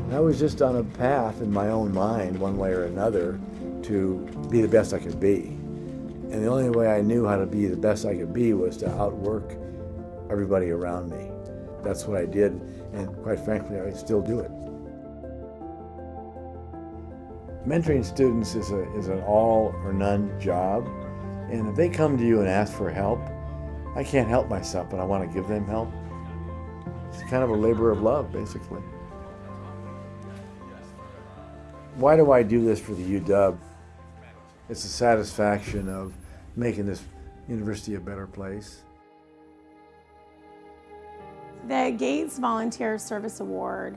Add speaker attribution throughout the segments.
Speaker 1: And I was just on a path in my own mind, one way or another, to be the best I could be. And the only way I knew how to be the best I could be was to outwork everybody around me. That's what I did, and quite frankly, I still do it. Mentoring students is an all or none job, and if they come to you and ask for help, I can't help myself, but I want to give them help. It's kind of a labor of love, basically. Why do I do this for the UW? It's the satisfaction of making this university a better place.
Speaker 2: The Gates Volunteer Service Award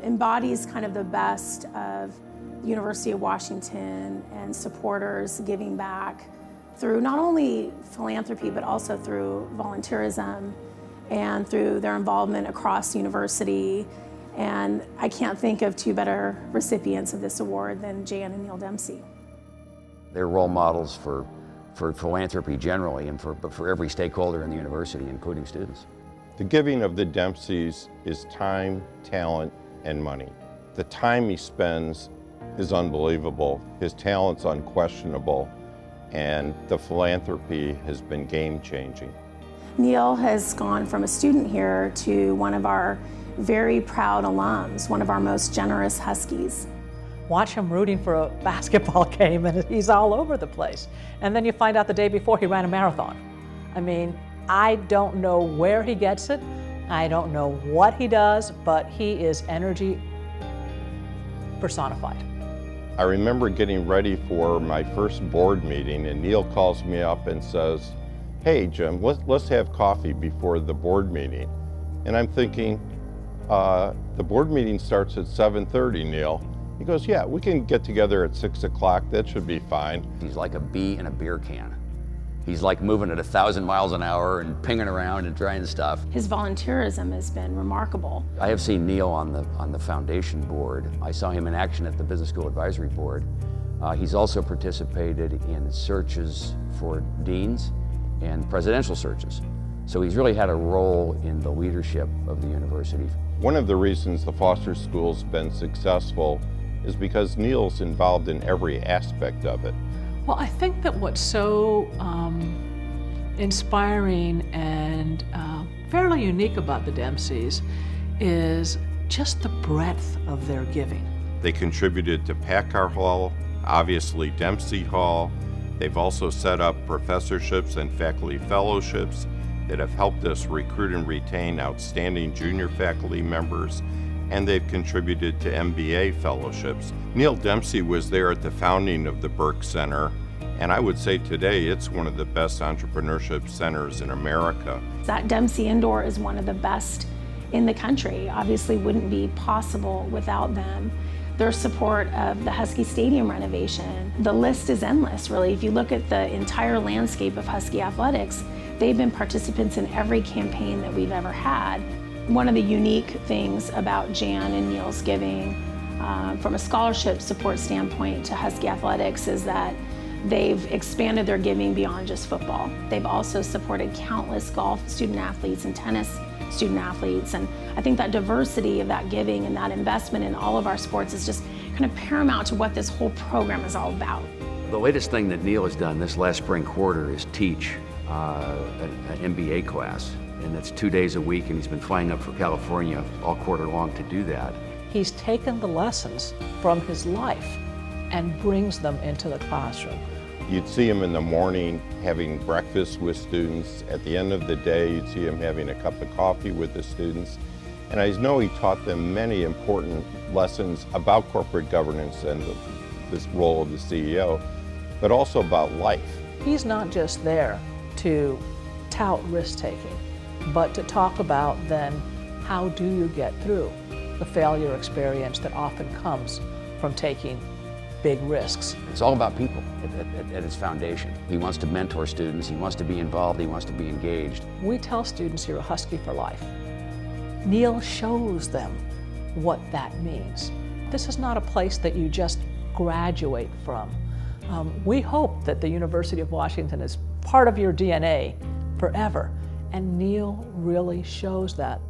Speaker 2: embodies kind of the best of the University of Washington and supporters giving back through not only philanthropy, but also through volunteerism and through their involvement across the university. And I can't think of two better recipients of this award than Jan and Neal Dempsey.
Speaker 3: They're role models for philanthropy generally and for every stakeholder in the university, including students.
Speaker 4: The giving of the Dempseys is time, talent, and money. The time he spends is unbelievable. His talent's unquestionable, and the philanthropy has been game-changing.
Speaker 2: Neal has gone from a student here to one of our very proud alums, one of our most generous Huskies.
Speaker 5: Watch him rooting for a basketball game and he's all over the place. And then you find out the day before he ran a marathon. I mean, I don't know where he gets it. I don't know what he does, but he is energy personified.
Speaker 4: I remember getting ready for my first board meeting, and Neal calls me up and says, "Hey Jim, let's have coffee before the board meeting." And I'm thinking, the board meeting starts at 7:30, Neal. He goes, "Yeah, we can get together at 6 o'clock, that should be fine."
Speaker 3: He's like a bee in a beer can. He's like moving at 1,000 miles an hour and pinging around and trying stuff.
Speaker 2: His volunteerism has been remarkable.
Speaker 3: I have seen Neal on the foundation board. I saw him in action at the Business School Advisory Board. He's also participated in searches for deans and presidential searches. So he's really had a role in the leadership of the university.
Speaker 4: One of the reasons the Foster School's been successful is because Neal's involved in every aspect of it.
Speaker 6: Well, I think that what's so inspiring and fairly unique about the Dempseys is just the breadth of their giving.
Speaker 4: They contributed to Packard Hall, obviously Dempsey Hall. They've also set up professorships and faculty fellowships that have helped us recruit and retain outstanding junior faculty members, and they've contributed to MBA fellowships. Neal Dempsey was there at the founding of the Burke Center, and I would say today it's one of the best entrepreneurship centers in America.
Speaker 2: That Dempsey Indoor is one of the best in the country. Obviously wouldn't be possible without them. Their support of the Husky Stadium renovation. The list is endless, really. If you look at the entire landscape of Husky athletics, they've been participants in every campaign that we've ever had. One of the unique things about Jan and Neal's giving from a scholarship support standpoint to Husky athletics is that they've expanded their giving beyond just football. They've also supported countless golf student athletes and tennis student athletes, and I think that diversity of that giving and that investment in all of our sports is just kind of paramount to what this whole program is all about.
Speaker 3: The latest thing that Neal has done this last spring quarter is teach an MBA class, and it's 2 days a week, and he's been flying up from California all quarter long to do that.
Speaker 5: He's taken the lessons from his life and brings them into the classroom.
Speaker 4: You'd see him in the morning having breakfast with students. At the end of the day, you'd see him having a cup of coffee with the students. And I know he taught them many important lessons about corporate governance and this role of the CEO, but also about life.
Speaker 5: He's not just there to tout risk-taking, but to talk about then how do you get through the failure experience that often comes from taking big risks.
Speaker 3: It's all about people at its foundation. He wants to mentor students, he wants to be involved, he wants to be engaged.
Speaker 5: We tell students you're a Husky for life. Neal shows them what that means. This is not a place that you just graduate from. We hope that the University of Washington is part of your DNA forever, and Neal really shows that